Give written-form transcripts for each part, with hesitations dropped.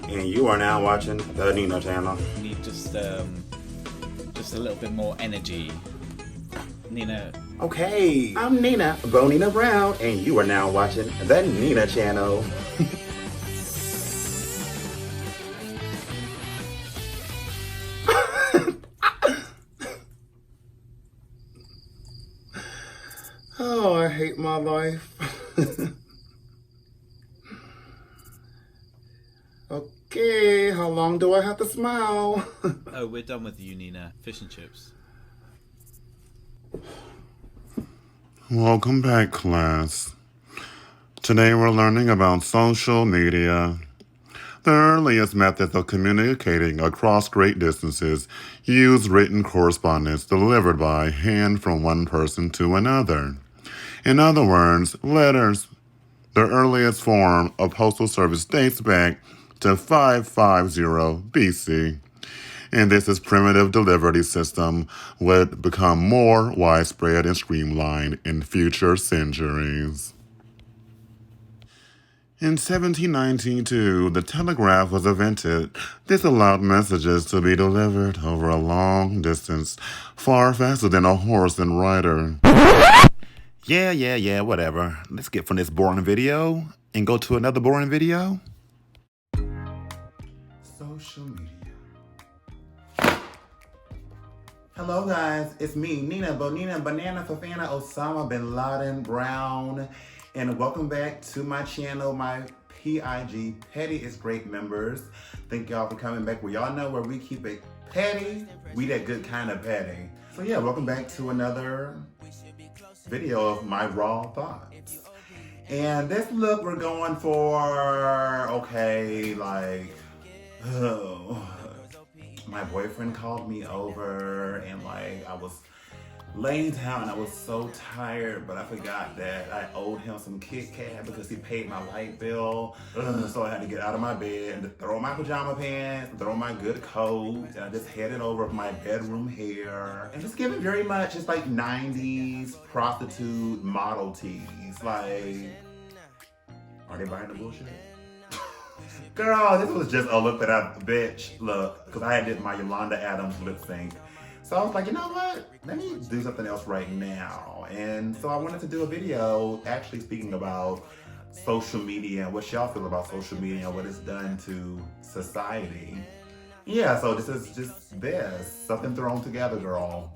and you are now watching the Nina channel. Need just a little bit more energy. Nina. Okay, I'm Nina, Bonina Brown, and you are now watching the Nina channel. Oh, I hate my life. Okay, how long do I have to smile? Oh, we're done with you, Nina. Fish and chips. Welcome back, class. Today we're learning about social media. The earliest methods of communicating across great distances use written correspondence delivered by hand from one person to another. In other words, letters. The earliest form of postal service dates back to 550 BC. And this primitive delivery system would become more widespread and streamlined in future centuries. In 1792, the telegraph was invented. This allowed messages to be delivered over a long distance, far faster than a horse and rider. Yeah, whatever. Let's get from this boring video and go to another boring video. Social media. Hello guys, it's me, Nina, Bonina, Banana, Fafana, Osama Bin Laden, Brown, and welcome back to my channel, my PIG, Petty is Great members. Thank y'all for coming back. Well, y'all know where we keep it petty, we that good kind of petty. So yeah, welcome back to another video of my raw thoughts. And this look we're going for, okay, like, my boyfriend called me over and like I was laying down and I was so tired, but I forgot that I owed him some Kit Kat because he paid my light bill. So I had to get out of my bed and throw my pajama pants, throw my good coat, and I just headed over my bedroom hair. And just giving very much just like 90s prostitute model tees. Like, are they buying the bullshit? Girl, this was just a look that look, because I did my Yolanda Adams lip sync. So I was like, you know what? Let me do something else right now. And so I wanted to do a video actually speaking about social media and what y'all feel about social media and what it's done to society. Yeah, so this is just something thrown together, girl.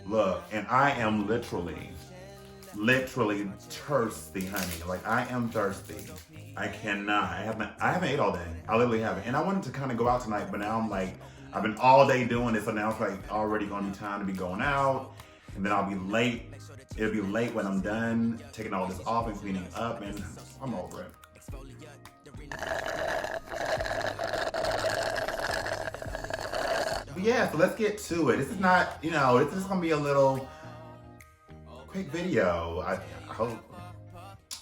Look, and I am literally thirsty, honey. Like, I am thirsty. I cannot. I haven't ate all day. I literally haven't. And I wanted to kind of go out tonight, but now I'm like, I've been all day doing this, so now it's like already gonna be time to be going out, and then I'll be late. It'll be late when I'm done taking all this off and cleaning up, and I'm over it. But yeah, so let's get to it. This is not, this is gonna be a little quick video, I hope.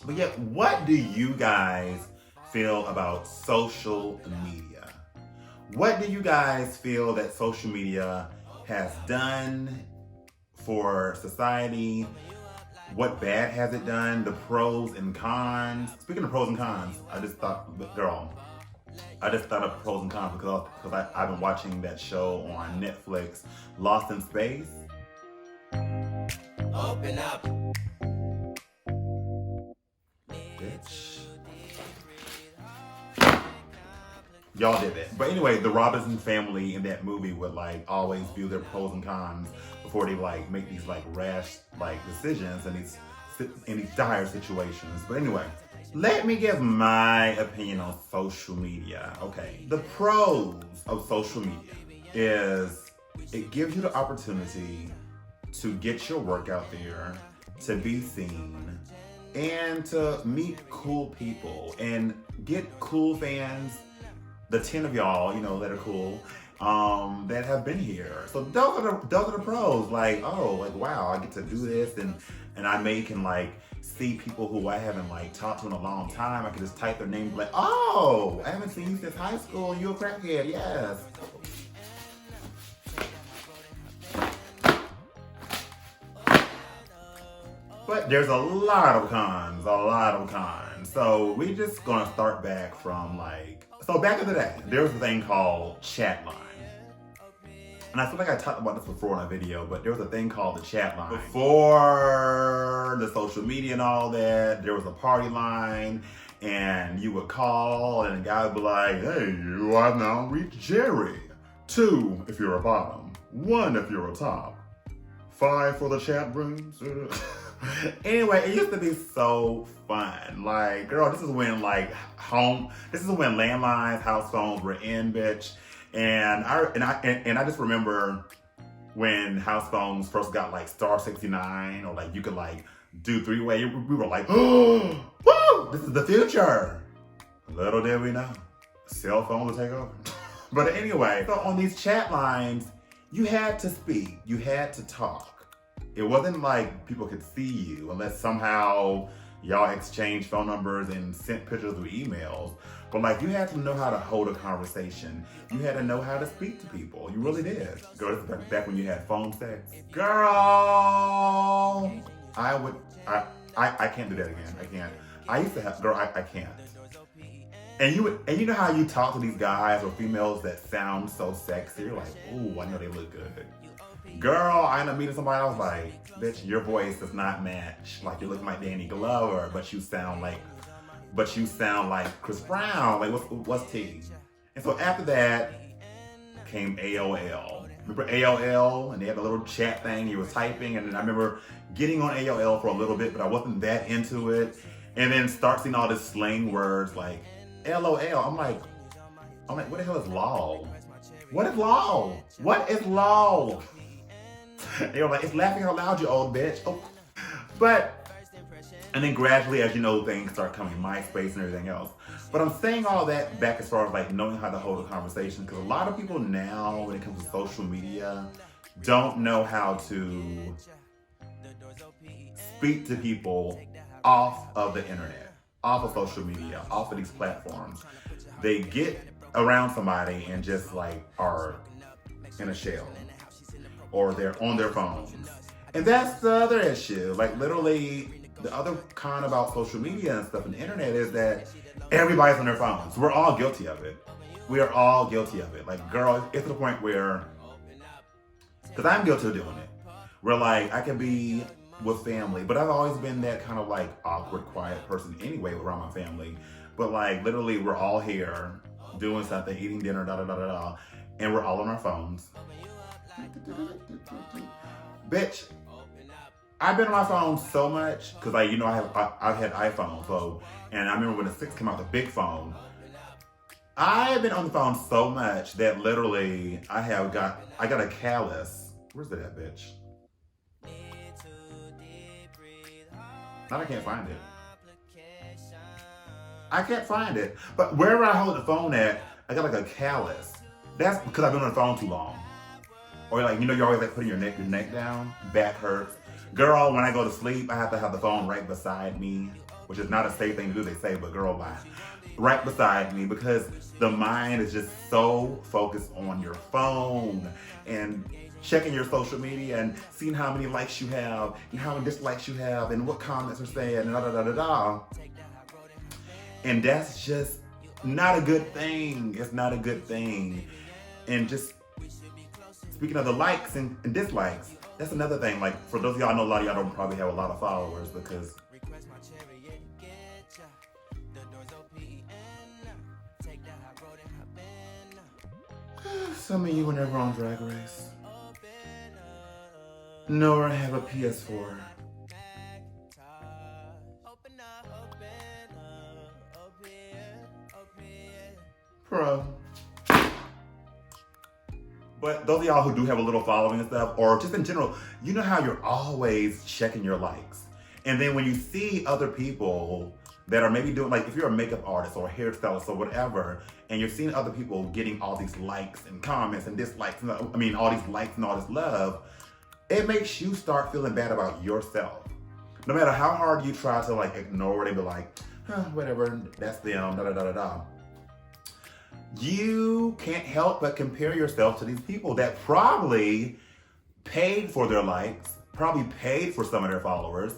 But yeah, what do you guys feel about social media? What do you guys feel that social media has done for society? What bad has it done? The pros and cons. Speaking of pros and cons, I just thought of pros and cons because I've been watching that show on Netflix, Lost in Space. Open up. Bitch. Y'all did it. But anyway, the Robinson family in that movie would like always view their pros and cons before they like make these like rash like decisions in these dire situations. But anyway, let me give my opinion on social media. Okay, the pros of social media is it gives you the opportunity to get your work out there, to be seen, and to meet cool people and get cool fans, the 10 of y'all, that are cool, that have been here. So those are the pros. Like, oh, like wow, I get to do this, and I can like see people who I haven't like talked to in a long time. I can just type their name and be like, oh, I haven't seen you since high school. You a crackhead, yes. But there's a lot of cons. So we just gonna start back from like So back in the day, there was a thing called chat line. And I feel like I talked about this before in a video, but there was a thing called the chat line. Before the social media and all that, there was a party line, and you would call, and the guy would be like, hey, you have now reached Jerry. 2 if you're a bottom, 1 if you're a top, 5 for the chat rooms. Anyway, it used to be so fun. Like, girl, this is when landlines, house phones were in, bitch. And I just remember when house phones first got like *69, or like you could like do 3-way. We were like, oh, woo, this is the future. Little did we know, cell phones will take over. But anyway, so on these chat lines, you had to speak, you had to talk. It wasn't like people could see you unless somehow y'all exchanged phone numbers and sent pictures through emails. But like, you had to know how to hold a conversation. You had to know how to speak to people. You really did. Girl, this is back when you had phone sex. Girl, I can't do that again. I can't. I used to have, girl, I can't. And you know how you talk to these guys or females that sound so sexy? You're like, ooh, I know they look good. Girl, I ended up meeting somebody, I was like, bitch, your voice does not match. Like, you look like Danny Glover, but you sound like Chris Brown. Like, what's T? And so after that came AOL. Remember AOL? And they had a little chat thing you were typing, and then I remember getting on AOL for a little bit, but I wasn't that into it. And then start seeing all this slang words like LOL. I'm like, what the hell is LOL? What is LOL? What is LOL? They were like, it's laughing out loud, you old bitch. Oh. And then gradually, as you know, things start coming, MySpace and everything else. But I'm saying all that back as far as like knowing how to hold a conversation, because a lot of people now, when it comes to social media, don't know how to speak to people off of the internet, off of social media, off of these platforms. They get around somebody and just like are in a shell, or they're on their phones. And that's the other issue. Like, literally, the other con about social media and stuff and the internet is that everybody's on their phones. We're all guilty of it. We are all guilty of it. Like, girl, it's to the point where, because I'm guilty of doing it, where like I can be with family, but I've always been that kind of like awkward, quiet person anyway around my family. But like, literally, we're all here doing something, eating dinner, and we're all on our phones. Bitch, I've been on my phone so much because, like, you know, I've had iPhone, so, and I remember when the 6 came out, the big phone. I've been on the phone so much that literally I got a callus. Where's it at, bitch? Now I can't find it. I can't find it. But wherever I hold the phone at, I got like a callus. That's because I've been on the phone too long. Or like, you know, you're always like putting your neck down, back hurts. Girl, when I go to sleep, I have to have the phone right beside me, which is not a safe thing to do, they say, but girl, bye. Right beside me, because the mind is just so focused on your phone and checking your social media and seeing how many likes you have and how many dislikes you have and what comments are saying and da. And that's just not a good thing. It's not a good thing. And just speaking of the likes and dislikes, that's another thing. Like, for those of y'all, I know a lot of y'all don't probably have a lot of followers because some of you were never on Drag Race, nor have a PS4. Pro. But those of y'all who do have a little following and stuff, or just in general, you know how you're always checking your likes. And then when you see other people that are maybe doing, like, if you're a makeup artist or a hairstylist or whatever, and you're seeing other people getting all these likes and comments and dislikes, all these likes and all this love, it makes you start feeling bad about yourself. No matter how hard you try to like ignore it and be like, whatever, that's them, you can't help but compare yourself to these people that probably paid for their likes, probably paid for some of their followers,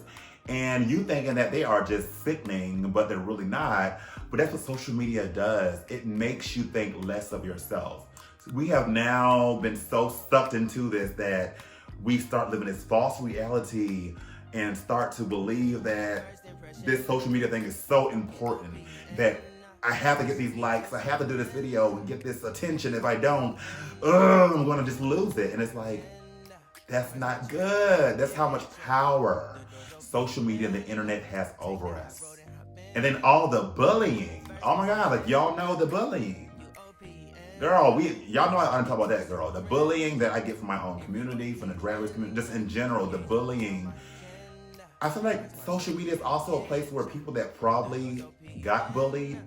And you thinking that they are just sickening, but they're really not. But that's what social media does. It makes you think less of yourself. We have now been so sucked into this that we start living this false reality and start to believe that this social media thing is so important that I have to get these likes, I have to do this video and get this attention. If I don't, I'm gonna just lose it. And it's like, that's not good. That's how much power social media and the internet has over us. And then all the bullying. Oh my God, like y'all know the bullying. Girl, y'all know I don't talk about that, girl. The bullying that I get from my own community, from the drag race community, just in general, the bullying. I feel like social media is also a place where people that probably got bullied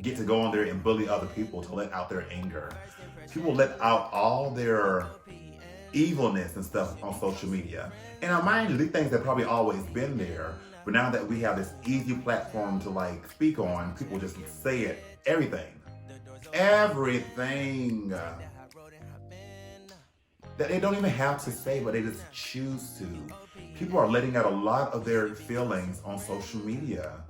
get to go on there and bully other people to let out their anger. People let out all their evilness and stuff on social media. And I mind you, these things have probably always been there, but now that we have this easy platform to like speak on, people just say it, everything that they don't even have to say, but they just choose to. People are letting out a lot of their feelings on social media,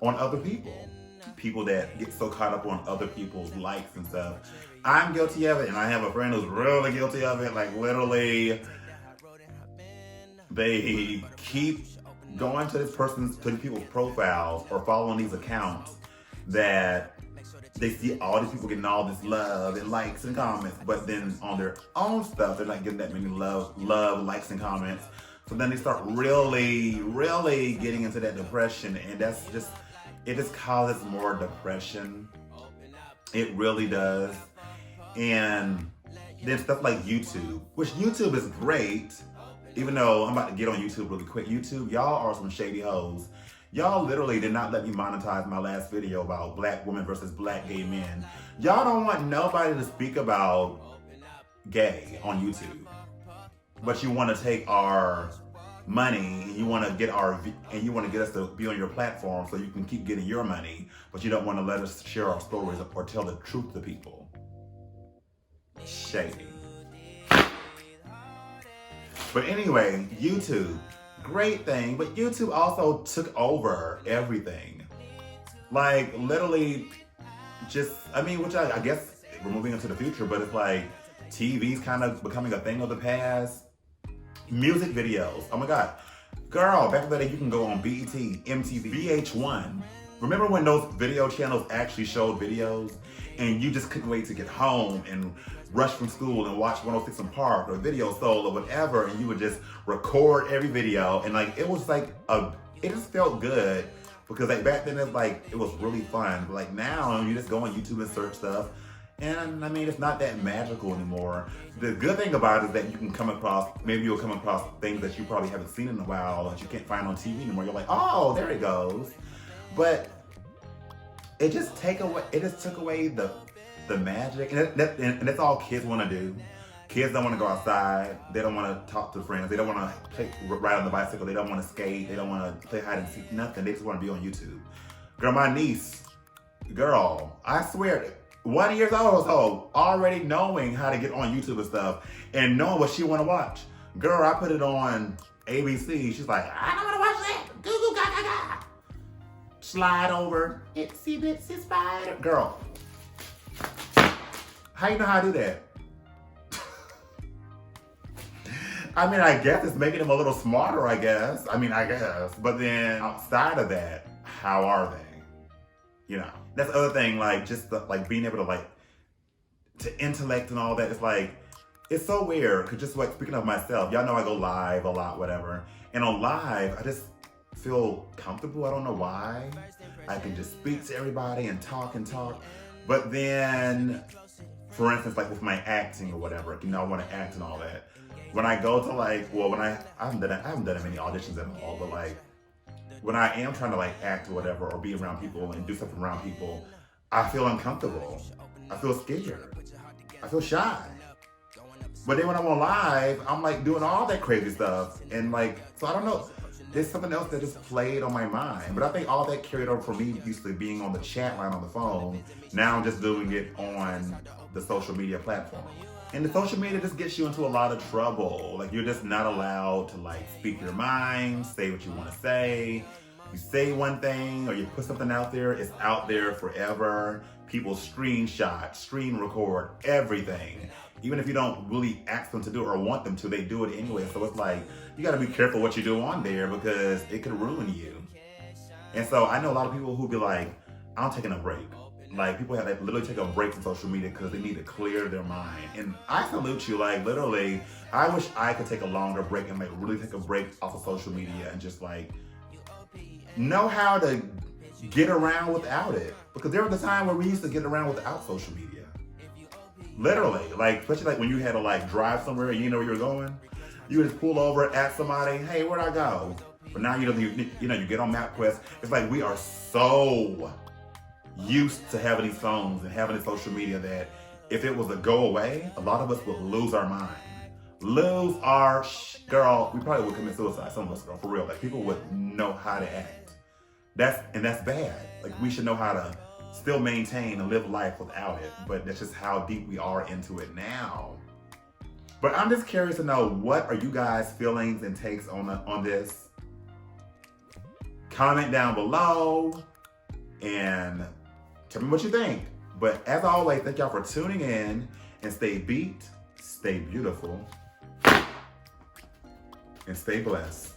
on other people. People that get so caught up on other people's likes and stuff. I'm guilty of it, and I have a friend who's really guilty of it. Like literally, they keep going to these people's profiles or following these accounts that they see all these people getting all this love and likes and comments, but then on their own stuff, they're not getting that many love, likes, and comments. So then they start really, really getting into that depression, and it just causes more depression. It really does. And then stuff like YouTube, which YouTube is great, even though I'm about to get on YouTube really quick. YouTube, y'all are some shady hoes. Y'all literally did not let me monetize my last video about black women versus black gay men. Y'all don't want nobody to speak about gay on YouTube. But you want to take our money and you want to get us to be on your platform so you can keep getting your money, but you don't want to let us share our stories or tell the truth to people. Shady. But anyway, YouTube, great thing, but YouTube also took over everything. Like literally which I guess we're moving into the future, but it's like TV's kind of becoming a thing of the past. Music videos, oh my God. Girl, back in the day you can go on BET, MTV, VH1. Remember when those video channels actually showed videos and you just couldn't wait to get home and rush from school and watch 106 in Park or Video Soul or whatever, and you would just record every video, and like it was like it just felt good because like back then it was really fun. But like now you just go on YouTube and search stuff, and I mean it's not that magical anymore. The good thing about it is that you'll come across things that you probably haven't seen in a while that you can't find on TV anymore. You're like, oh, there it goes. But it just took away the magic, and that's all kids want to do. Kids don't want to go outside. They don't want to talk to friends. They don't want to ride on the bicycle. They don't want to skate. They don't want to play hide and seek. Nothing. They just want to be on YouTube. Girl, my niece, I swear, 1 year old, so already knowing how to get on YouTube and stuff, and knowing what she want to watch. Girl, I put it on ABC. She's like, I don't want to watch that. Goo ga ga ga. Slide over. Itsy bitsy spider. Girl. How you know how to do that? I mean, I guess it's making them a little smarter, I guess. But then outside of that, how are they? You know, that's the other thing, like just being able to to intellect and all that. It's like, it's so weird. Cause just like speaking of myself, y'all know I go live a lot, whatever. And on live, I just feel comfortable. I don't know why. I can just speak to everybody and talk. But then, for instance, like with my acting or whatever, I want to act and all that. When I go to I haven't done many auditions at all, but when I am trying to act or whatever, or be around people and do stuff around people, I feel uncomfortable. I feel scared. I feel shy. But then when I'm on live, I'm doing all that crazy stuff. And so I don't know. it's something else that just played on my mind. But I think all that carried over for me used to being on the chat line on the phone. Now I'm just doing it on the social media platform. And the social media just gets you into a lot of trouble. Like, you're just not allowed to like speak your mind, say what you want to say. You say one thing or you put something out there, it's out there forever. People screenshot, screen record everything. Even if you don't really ask them to do it or want them to, they do it anyway. So it's like, you gotta be careful what you do on there because it could ruin you. And so I know a lot of people who be like, I'm taking a break. Like, people have to literally take a break from social media because they need to clear their mind. And I salute you, like, literally, I wish I could take a longer break and like really take a break off of social media and just like know how to get around without it. Because there was a time where we used to get around without social media. Literally, like, especially like when you had to like drive somewhere and you know where you're going, you would just pull over at somebody, hey, where'd I go? But now you get on MapQuest. It's like we are so used to having these phones and having this social media that if it was to go away, a lot of us would lose our mind. Lose our girl, we probably would commit suicide, some of us, girl, for real. Like, people would know how to act. That's bad. Like, we should know how to still maintain and live life without it, but that's just how deep we are into it now. But I'm just curious to know, what are you guys' feelings and takes on this? Comment down below and tell me what you think. But as always, thank y'all for tuning in, and stay beat, stay beautiful, and stay blessed.